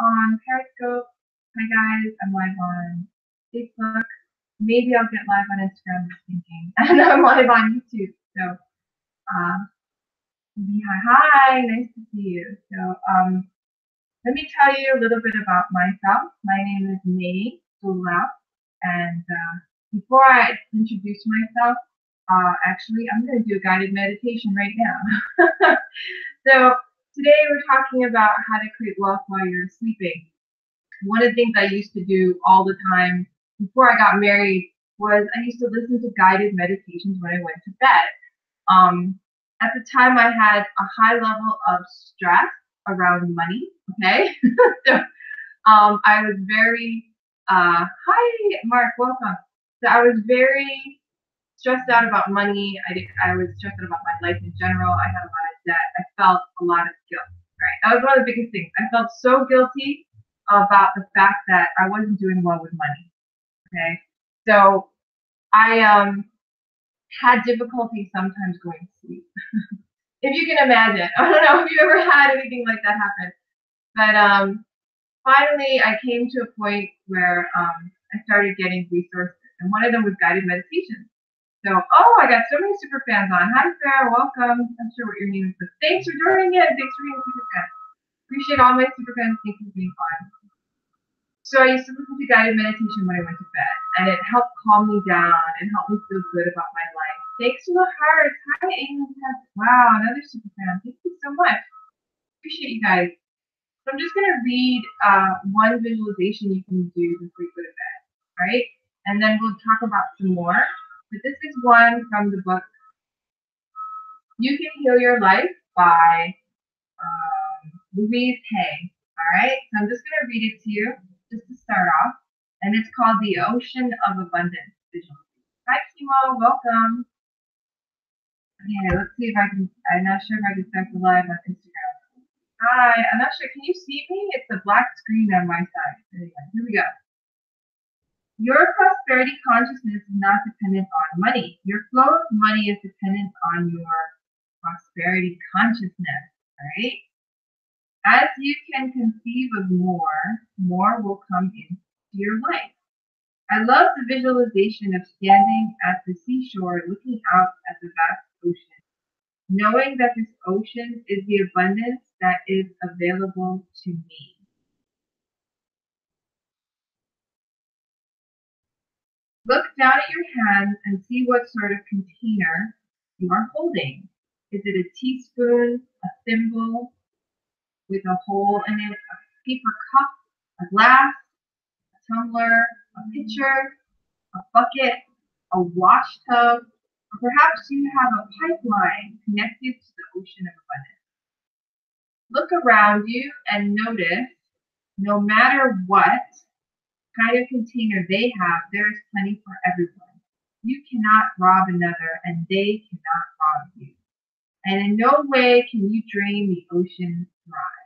on Periscope. Hi guys, I'm live on Facebook. Maybe I'll get live on Instagram this thinking. And I'm live on YouTube. So hi, nice to see you. So let me tell you a little bit about myself. My name is May Sola, and before I introduce myself, actually I'm going to do a guided meditation right now. So today we're talking about how to create wealth while you're sleeping. One of the things I used to do all the time before I got married was I used to listen to guided meditations when I went to bed. At the time, I had a high level of stress around money. Okay, so I was very hi Mark, welcome. So I was very stressed out about money. I was stressed out about my life in general. I had a lot of debt. I felt a lot of guilt. Right, that was one of the biggest things. I felt so guilty about the fact that I wasn't doing well with money. Okay, so I had difficulty sometimes going to sleep. If you can imagine, I don't know if you ever had anything like that happen, but finally I came to a point where I started getting resources, and one of them was guided meditation. So, I got so many super fans on. Hi, Sarah, welcome. I'm not sure what your name is, but thanks for joining in. Thanks for being a super fan. Appreciate all my super fans. Thank you for being on. So I used to listen to guided meditation when I went to bed, and it helped calm me down and helped me feel good about my life. Thanks for the hearts. Hi, Amy. Wow, another super fan. Thank you so much. Appreciate you guys. So I'm just going to read one visualization you can do before you go to bed, all right? And then we'll talk about some more. But this is one from the book, You Can Heal Your Life by Louise Hay, all right? So I'm just going to read it to you just to start off. And it's called The Ocean of Abundance Visualization. Hi, Kimo. Welcome. Okay, let's see if I can, I'm not sure if I can start the live on Instagram. Hi, I'm not sure, can you see me? It's a black screen on my side. Anyway, here we go. Your prosperity consciousness is not dependent on money. Your flow of money is dependent on your prosperity consciousness, right? As you can conceive of more will come into your life. I love the visualization of standing at the seashore looking out at the vast ocean, knowing that this ocean is the abundance that is available to me. Look down at your hands and see what sort of container you are holding. Is it a teaspoon, a thimble with a hole in it, a paper cup, a glass, a tumbler, a pitcher, a bucket, a wash tub, or perhaps you have a pipeline connected to the ocean of abundance. Look around you and notice, no matter what kind of container they have, there is plenty for everyone. You cannot rob another, and they cannot rob you. And in no way can you drain the ocean dry.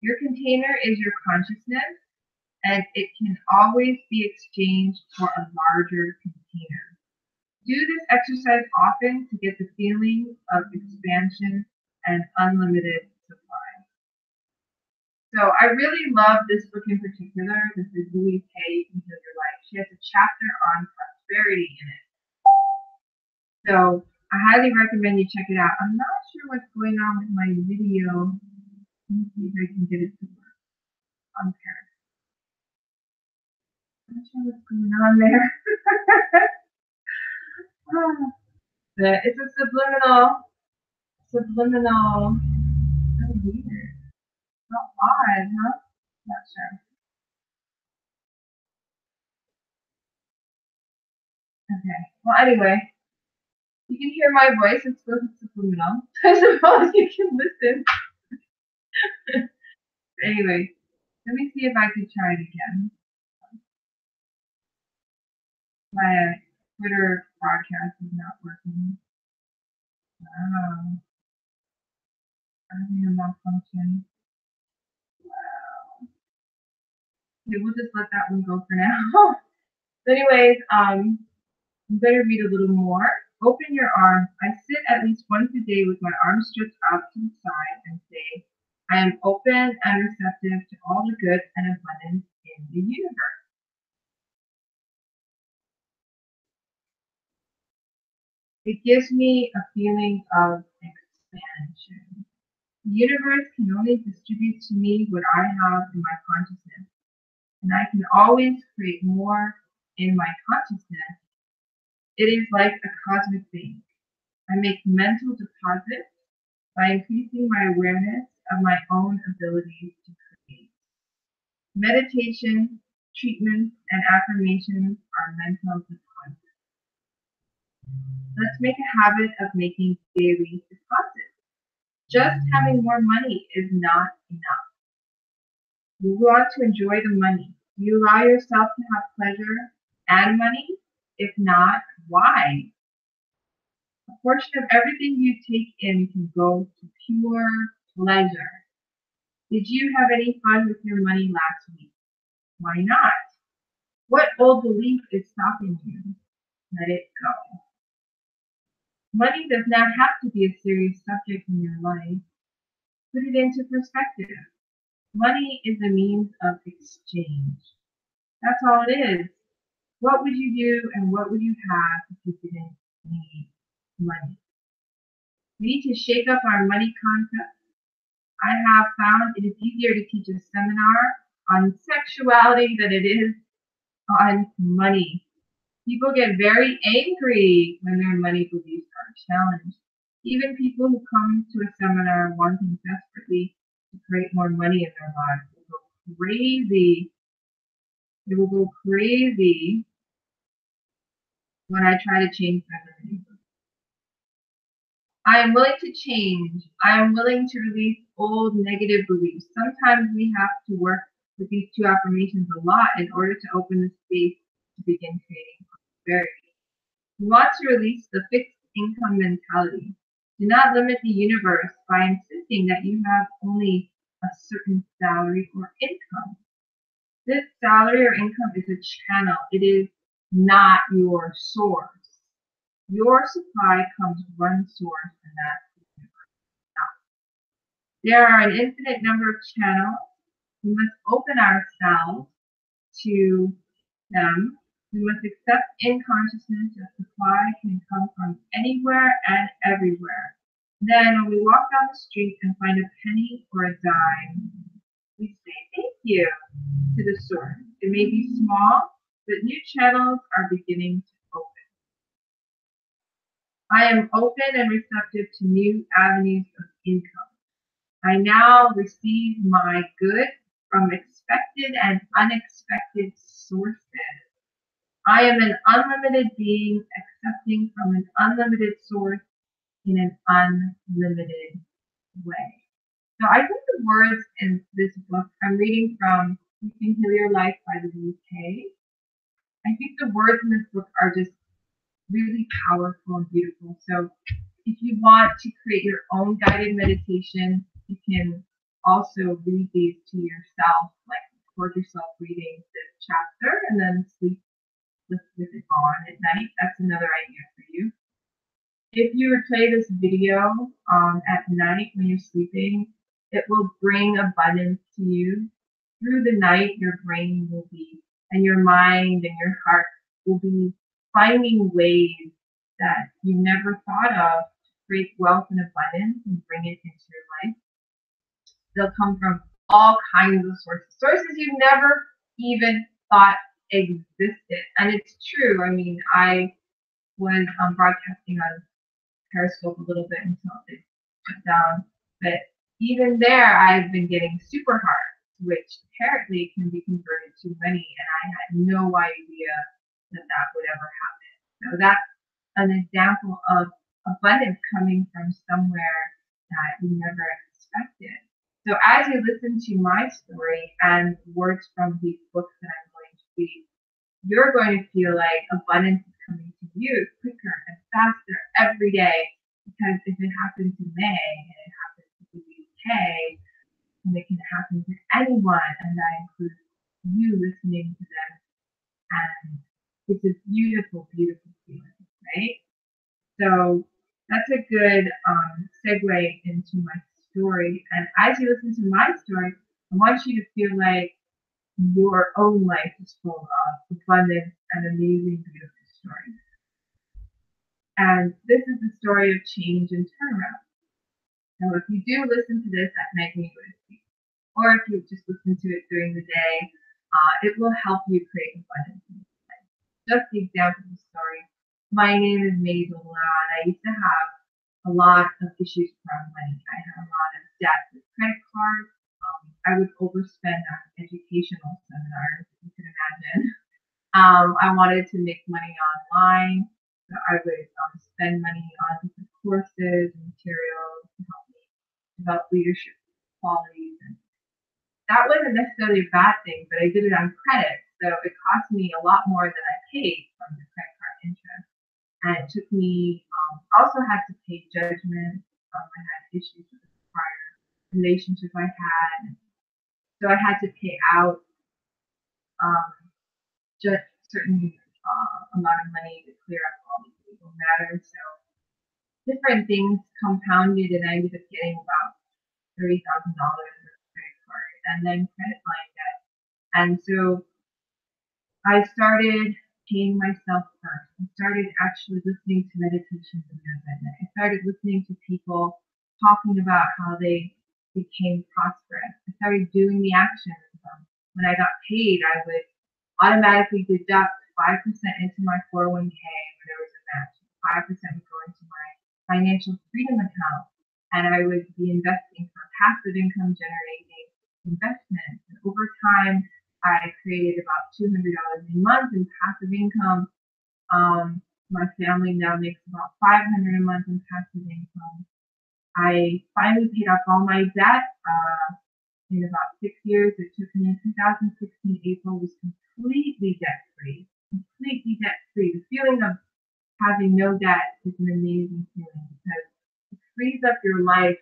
Your container is your consciousness, and it can always be exchanged for a larger container. Do this exercise often to get the feeling of expansion and unlimited supply. So I really love this book in particular. This is Louise Hay, You Can Heal Your Life. She has a chapter on prosperity in it. So I highly recommend you check it out. I'm not sure what's going on with my video. Let me see if I can get it to work on Paris. I'm not sure what's going on there. It's a subliminal, oh weird. How odd, huh? Not sure. Okay. Well, anyway, you can hear my voice. It's supposed to be subliminal. I suppose you can listen. Anyway, let me see if I can try it again. My Twitter broadcast is not working. Wow. Having a malfunction. Wow. Okay, we'll just let that one go for now. So anyways, I'm going to read a little more. Open your arms. I sit at least once a day with my arms stretched out to the side and say, I am open and receptive to all the good and abundance in the universe. It gives me a feeling of expansion. The universe can only distribute to me what I have in my consciousness, and I can always create more in my consciousness. It is like a cosmic bank. I make mental deposits by increasing my awareness of my own abilities to create. Meditation, treatments, and affirmations are mental deposits. Let's make a habit of making daily deposits. Just having more money is not enough. You want to enjoy the money. Do you allow yourself to have pleasure and money? If not, why? A portion of everything you take in can go to pure pleasure. Did you have any fun with your money last week? Why not? What old belief is stopping you? Let it go. Money does not have to be a serious subject in your life. Put it into perspective. Money is a means of exchange. That's all it is. What would you do and what would you have if you didn't need money? We need to shake up our money concept. I have found it is easier to teach a seminar on sexuality than it is on money. People get very angry when their money beliefs are challenged. Even people who come to a seminar wanting desperately to create more money in their lives will go crazy. They will go crazy when I try to change their limiting beliefs. I am willing to change. I am willing to release old negative beliefs. Sometimes we have to work with these two affirmations a lot in order to open the space to begin creating prosperity. We want to release the fixed income mentality. Do not limit the universe by insisting that you have only a certain salary or income. This salary or income is a channel. It is not your source. Your supply comes from one source, and that's the universe itself. There are an infinite number of channels. We must open ourselves to them. We must accept in consciousness that supply can come from anywhere and everywhere. Then when we walk down the street and find a penny or a dime, we say thank you to the source. It may be small, but new channels are beginning to open. I am open and receptive to new avenues of income. I now receive my good from expected and unexpected sources. I am an unlimited being accepting from an unlimited source in an unlimited way. So I think the words in this book, I'm reading from You Can Heal Your Life by the UK. I think the words in this book are just really powerful and beautiful. So if you want to create your own guided meditation, you can also read these to yourself, like record yourself reading this chapter and then sleep with it on at night. That's another idea for you. If you replay this video at night when you're sleeping, it will bring abundance to you. Through the night, your brain will be, and your mind and your heart will be finding ways that you never thought of to create wealth and abundance and bring it into your life. They'll come from all kinds of sources you never even thought existed. And it's true. I mean, I was broadcasting on Periscope a little bit until it shut down. But even there, I've been getting super hearts, which apparently can be converted to money. And I had no idea that would ever happen. So that's an example of abundance coming from somewhere that you never expected. So as you listen to my story and words from these books that I'm going to read, you're going to feel like abundance is coming to you quicker and faster every day. Because if it happened to May and it happened to the UK, and it can happen to anyone, and that includes you listening to them. And it's a beautiful, beautiful feeling, right? So that's a good segue into my story. And as you listen to my story, I want you to feel like your own life is full of abundance and amazing, beautiful stories. And this is the story of change and turnaround. Now, if you do listen to this at night when you go to sleep, or if you just listen to it during the day, it will help you create abundance in your life. Just the example of the story. My name is Maisel, and I used to have a lot of issues around money. I had a lot of debt with credit cards. I would overspend on educational seminars, if you can imagine. I wanted to make money online. So I would spend money on different courses and materials to help me develop leadership qualities. And that wasn't necessarily a bad thing, but I did it on credit. So it cost me a lot more than I paid from the credit card interest. And it took me, also had to pay judgment. I had issues with the prior relationship I had. So I had to pay out just certain amount of money to clear up all these legal matters. So different things compounded, and I ended up getting about $30,000 of credit card and then credit line debt. And so I started paying myself first. I started actually listening to meditation videos at night. I started listening to people talking about how they became prosperous. I started doing the actions. When I got paid, I would automatically deduct 5% into my 401k when there was a match. 5% would go into my financial freedom account, and I would be investing for passive income generating investments. And over time, I created about $200 a month in passive income. My family now makes about $500 a month in passive income. I finally paid off all my debt in about 6 years. It took me in 2016. April was completely debt-free. Completely debt-free. The feeling of having no debt is an amazing feeling because it frees up your life.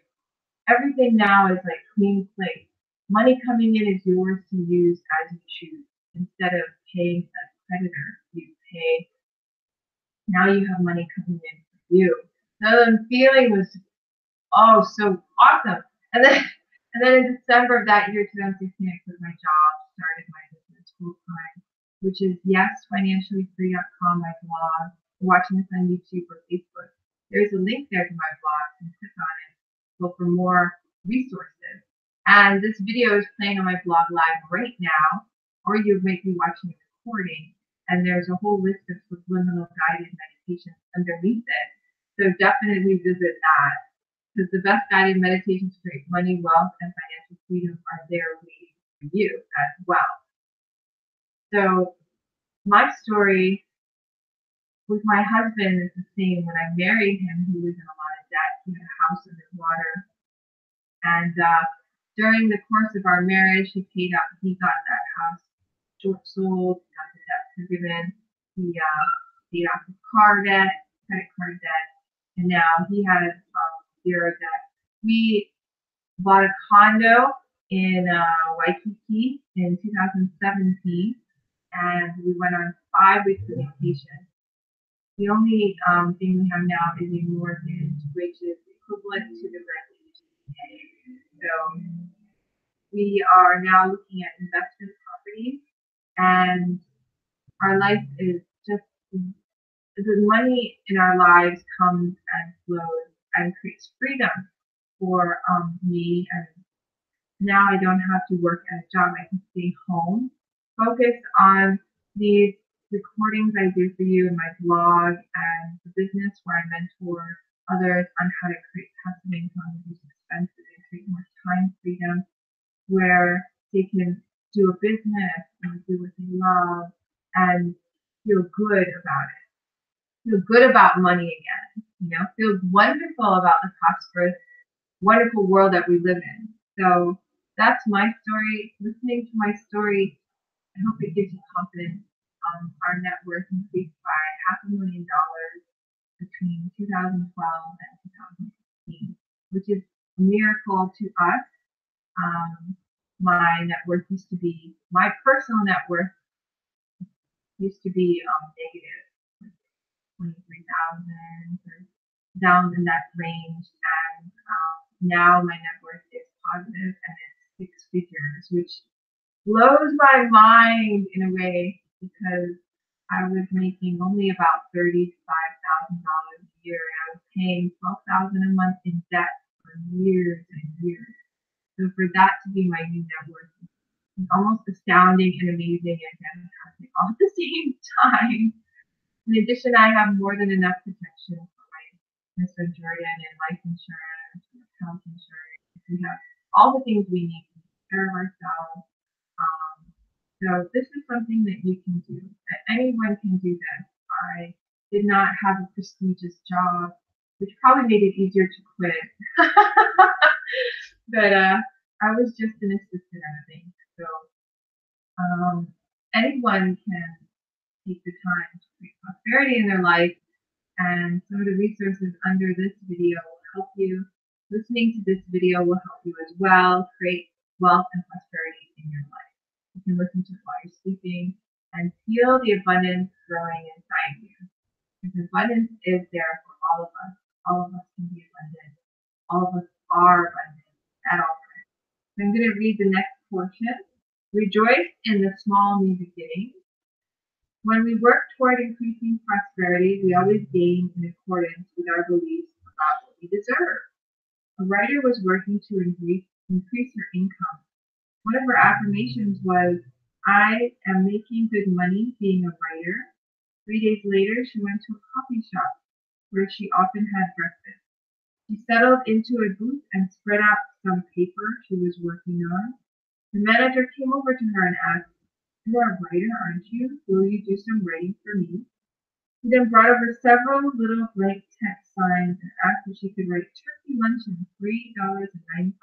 Everything now is like clean slate. Money coming in is yours to use as you choose. Instead of paying a creditor, you pay. Now you have money coming in for you. So the feeling was so awesome. And then in December of that year, 2016, I quit my job, started my business full time, which is yesfinanciallyfree.com, my blog. You're watching this on YouTube or Facebook. There's a link there to my blog. You can click on it, go for more resources. And this video is playing on my blog live right now, or you might be watching a recording. And there's a whole list of subliminal guided meditations underneath it. So definitely visit that. Because the best guided meditations to create money, wealth, and financial freedom are there waiting for you as well. So my story with my husband is the same. When I married him, he was in a lot of debt. He had a house underwater. And during the course of our marriage, he got that house sold, got the debt forgiven. He paid off his car debt, credit card debt, and now he has zero debt. We bought a condo in Waikiki in 2017, and we went on 5 weeks of vacation. The only thing we have now is a mortgage, which is equivalent to the rent we usually pay. So we are now looking at investment properties, and our life is just the money in our lives comes and flows and creates freedom for me. And now I don't have to work at a job. I can stay home, focus on these recordings I do for you in my blog and the business where I mentor others on how to create passive income, reduce expenses, and create more time freedom, where they can do a business and do what they love and feel good about it. Feel good about money again. Feel wonderful about the prosperous, wonderful world that we live in. So that's my story. Listening to my story, I hope it gives you confidence. Our net worth increased by $500,000 between 2012 and 2016, which is a miracle to us. My net worth my personal net worth used to be negative, 23,000, or down in that range. And Now my net worth is positive and it's 6 figures, which blows my mind in a way because I was making only about $35,000 a year and I was paying $12,000 a month in debt for years and years. So for that to be my new net worth is almost astounding and amazing and fantastic all at the same time. In addition, I have more than enough protection for my Mr. Jordan and life insurance and health insurance. We have all the things we need to take care of ourselves. Um, so this is something that you can do. Anyone can do this. I did not have a prestigious job, which probably made it easier to quit. But I was just an assistant at a bank. So anyone can take the time to create prosperity in their life. And some of the resources under this video will help you. Listening to this video will help you as well create wealth and prosperity in your life. You can listen to it while you're sleeping and feel the abundance growing inside you. Because abundance is there for all of us. All of us can be abundant. All of us are abundant at all times. So I'm going to read the next portion. Rejoice in the small new beginnings. When we work toward increasing prosperity, we always gain in accordance with our beliefs about what we deserve. A writer was working to increase her income. One of her affirmations was, I am making good money being a writer. 3 days later, she went to a coffee shop where she often had breakfast. She settled into a booth and spread out some paper she was working on. The manager came over to her and asked, you are a writer, aren't you? Will you do some writing for me? He then brought over several little blank text signs and asked if she could write turkey luncheon, $3.95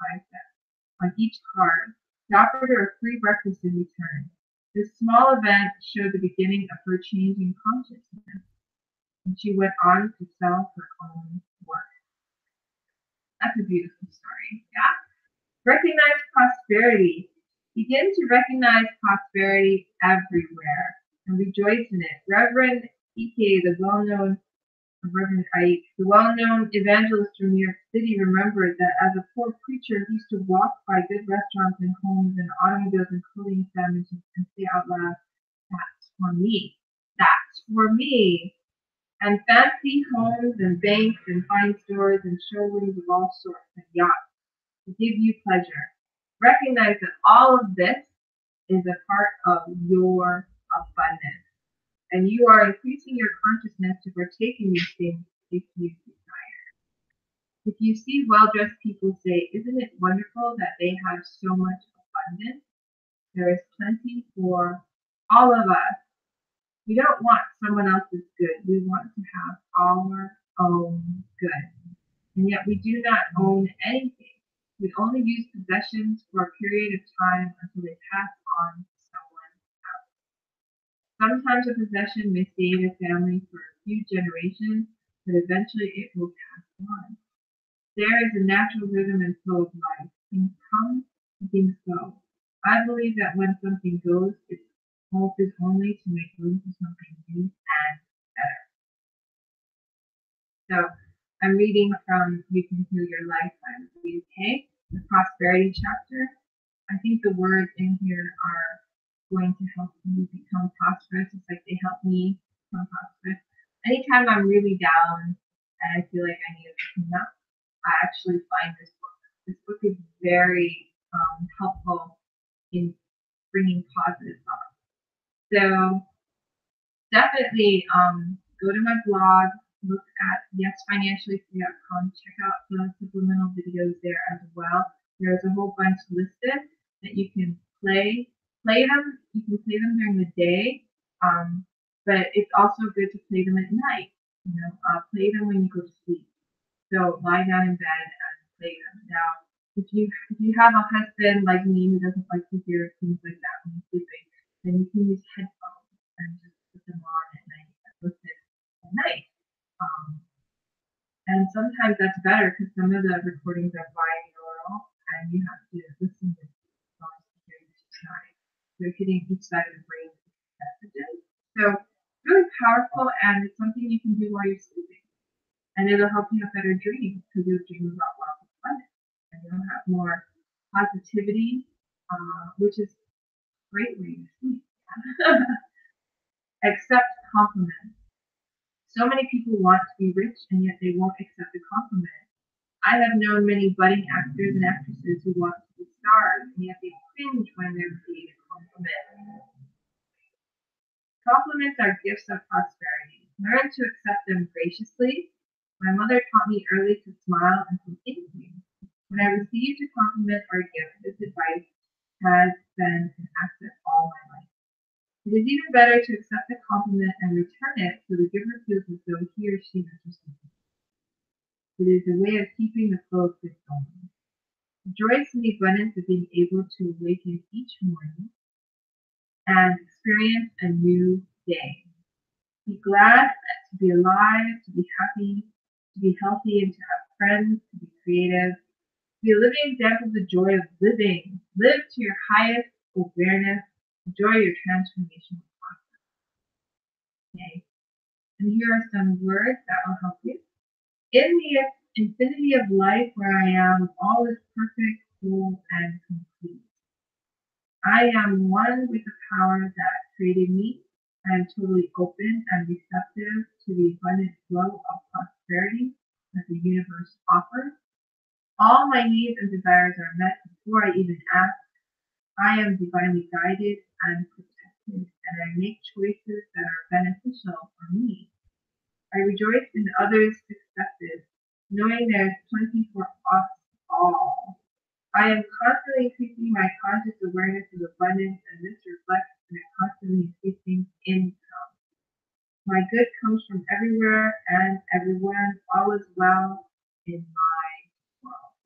on each card. He offered her a free breakfast in return. This small event showed the beginning of her changing consciousness, and she went on to sell her own work. That's a beautiful story, yeah? Recognize prosperity. Begin to recognize prosperity everywhere and rejoice in it. Reverend Ike, the well-known evangelist from New York City, remembered that as a poor preacher, he used to walk by good restaurants and homes and automobiles and clothing establishments and say out loud, "That's for me. That's for me." And fancy homes and banks and fine stores and showrooms of all sorts and yachts to give you pleasure. Recognize that all of this is a part of your abundance. And you are increasing your consciousness to partake in these things if you desire. If you see well-dressed people, say, isn't it wonderful that they have so much abundance? There is plenty for all of us. We don't want someone else's good. We want to have our own good. And yet we do not own anything. We only use possessions for a period of time until they pass on to someone else. Sometimes a possession may stay in a family for a few generations, but eventually it will pass on. There is a natural rhythm and flow of life. Things come and things go. I believe that when something goes, its hope is only to make room for something new and better. So I'm reading from You Can Heal Your Life by the UK, the prosperity chapter. I think the words in here are going to help you become prosperous, just like they help me become prosperous. Anytime I'm really down and I feel like I need to clean up, I actually find this book. This book is very helpful in bringing positive thoughts. So definitely go to my blog, look at yesfinanciallyfree.com, check out the supplemental videos there as well. There's a whole bunch listed that you can play them. You can play them during the day, but it's also good to play them at night. Play them when you go to sleep. So lie down in bed and play them. Now, if you have a husband like me who doesn't like to hear things like that when he's sleeping, then you can use headphones and just put them on at night and listen at night. And sometimes that's better because some of the recordings are binaural and you have to listen to songs to hear each side. So hitting each side of the brain messages. So really powerful, and it's something you can do while you're sleeping. And it'll help you have better dreams because you'll dream about wealth and abundance. more positivity, which is a great way to sleep. Accept compliments. So many people want to be rich and yet they won't accept a compliment. I have known many budding actors and actresses who want to be stars and yet they cringe when they're paid a compliment. Compliments are gifts of prosperity. Learn to accept them graciously. My mother taught me early to smile and to thank you. When I received a compliment or a gift, this advice has been an asset all my life. It is even better to accept a compliment and return it so the giver feels as though he or she has received it. It is a way of keeping the flow of good going. Rejoice in the abundance of being able to awaken each morning and experience a new day. Be glad to be alive, to be happy, to be healthy, and to have friends, to be creative. Be a living example of the joy of living. Live to your highest awareness. Enjoy your transformational process. Okay. And here are some words that will help you. In the infinity of life where I am, all is perfect, whole, and complete. I am one with the power that created me. I am totally open and receptive to the abundant flow of prosperity that the universe offers. All my needs and desires are met before I even ask. I am divinely guided and protected, and I make choices that are beneficial for me. I rejoice in others' successes, knowing there is plenty for us all. I am constantly increasing my conscious awareness of abundance, and this reflects in a constantly increasing income. My good comes from everywhere and everyone. All is well in my world.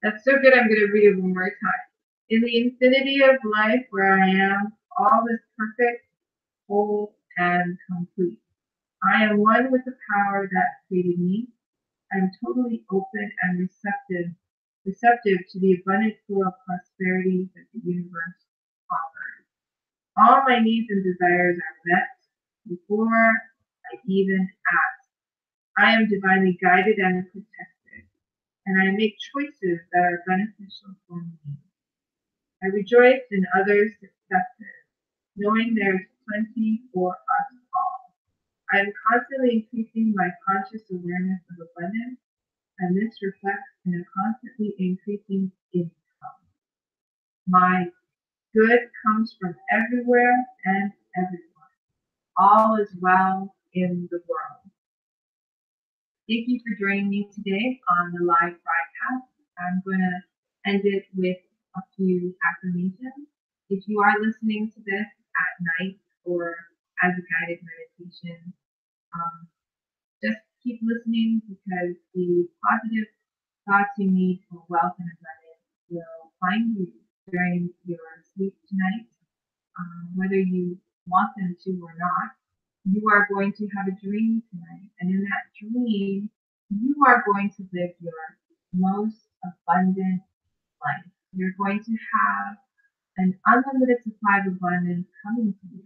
That's so good. I'm going to read it one more time. In the infinity of life where I am, all is perfect, whole, and complete. I am one with the power that created me. I am totally open and receptive to the abundant flow of prosperity that the universe offers. All my needs and desires are met before I even ask. I am divinely guided and protected, and I make choices that are beneficial for me. I rejoice in others' successes, knowing there is plenty for us all. I am constantly increasing my conscious awareness of abundance, and this reflects in a constantly increasing income. My good comes from everywhere and everyone. All is well in the world. Thank you for joining me today on the live broadcast. I'm going to end it with a few affirmations. If you are listening to this at night or as a guided meditation, just keep listening because the positive thoughts you need for wealth and abundance will find you during your sleep tonight, whether you want them to or not. You are going to have a dream tonight, and in that dream, you are going to live your most abundant life. You're going to have an unlimited supply of abundance coming to you,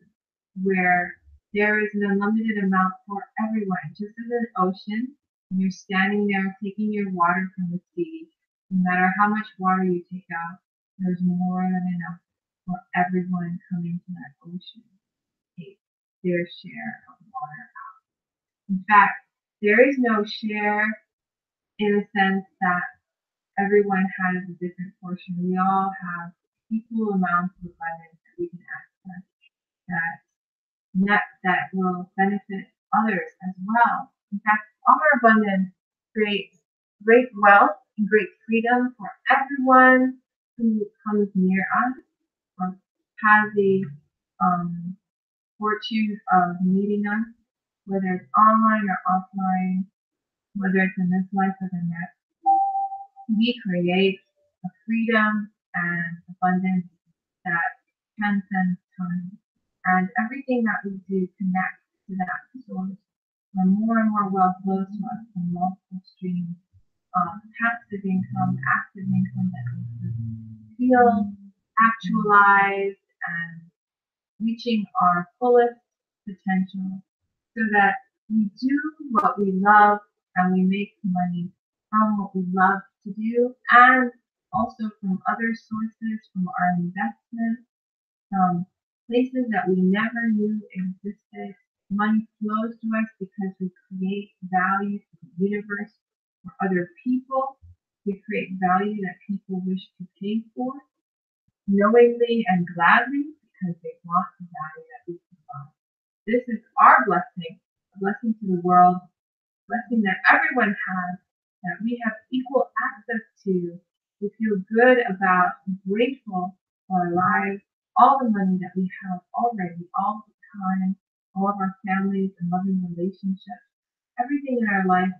where there is an unlimited amount for everyone, just as an ocean. And you're standing there taking your water from the sea. No matter how much water you take out, there's more than enough for everyone coming to that ocean to take their share of water out. In fact, there is no share in the sense that everyone has a different portion. We all have equal amounts of abundance that we can access that will benefit others as well. In fact, our abundance creates great wealth and great freedom for everyone who comes near us or has the fortune of meeting us, whether it's online or offline, whether it's in this life or the next. We create a freedom and abundance that transcends time. And everything that we do connects to that source. When more and more wealth flows to us from multiple streams of passive income, active income that makes us feel actualized and reaching our fullest potential so that we do what we love and we make money from what we love to do, and also from other sources, from our investments, from places that we never knew existed. Money flows to us because we create value for the universe, for other people. We create value that people wish to pay for knowingly and gladly because they want the value that we provide. This is our blessing, a blessing to the world, a blessing that everyone has, that we have equal access to. We feel good about, grateful for our lives, all the money that we have already, all the time, all of our families and loving relationships. Everything in our life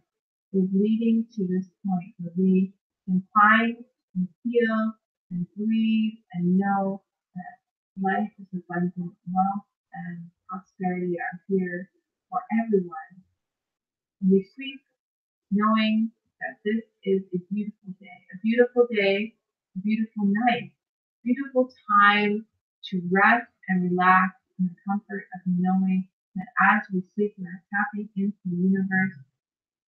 is leading to this point where we can find and feel and breathe and know that life is abundant, wealth and prosperity are here for everyone. And we sleep knowing that this is a beautiful night, beautiful time to rest and relax in the comfort of knowing that as we sleep, we're tapping into the universe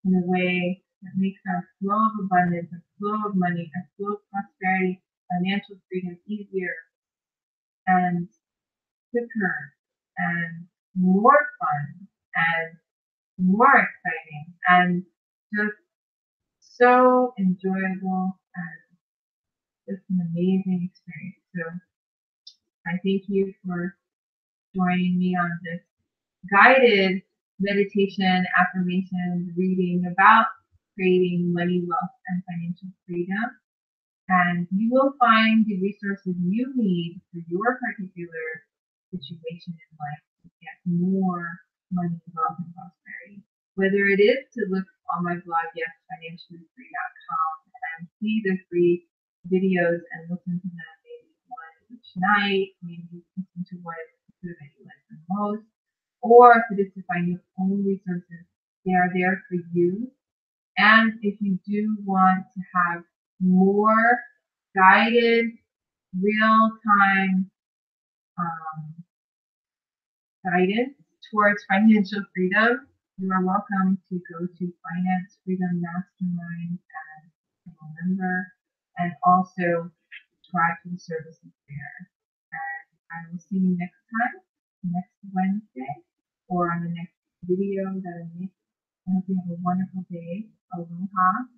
in a way that makes our flow of abundance, our flow of money, our flow of prosperity, financial freedom easier and quicker and more fun and more exciting and just so enjoyable and just an amazing experience. So I thank you for joining me on this guided meditation, affirmations, reading about creating money, wealth, and financial freedom. And you will find the resources you need for your particular situation in life to get more money, wealth, and prosperity. Whether it is to look on my blog, yesfinanciallyfree.com, and see the free videos and listen to them maybe one each night, maybe listen to what that you like the most, or if it is to find your own resources, they are there for you. And if you do want to have more guided, real-time guidance towards financial freedom, you are welcome to go to Finance Freedom Mastermind as a member and also subscribe to the services there. And I will see you next time, next Wednesday, or on the next video that I make. I hope you have a wonderful day. Aloha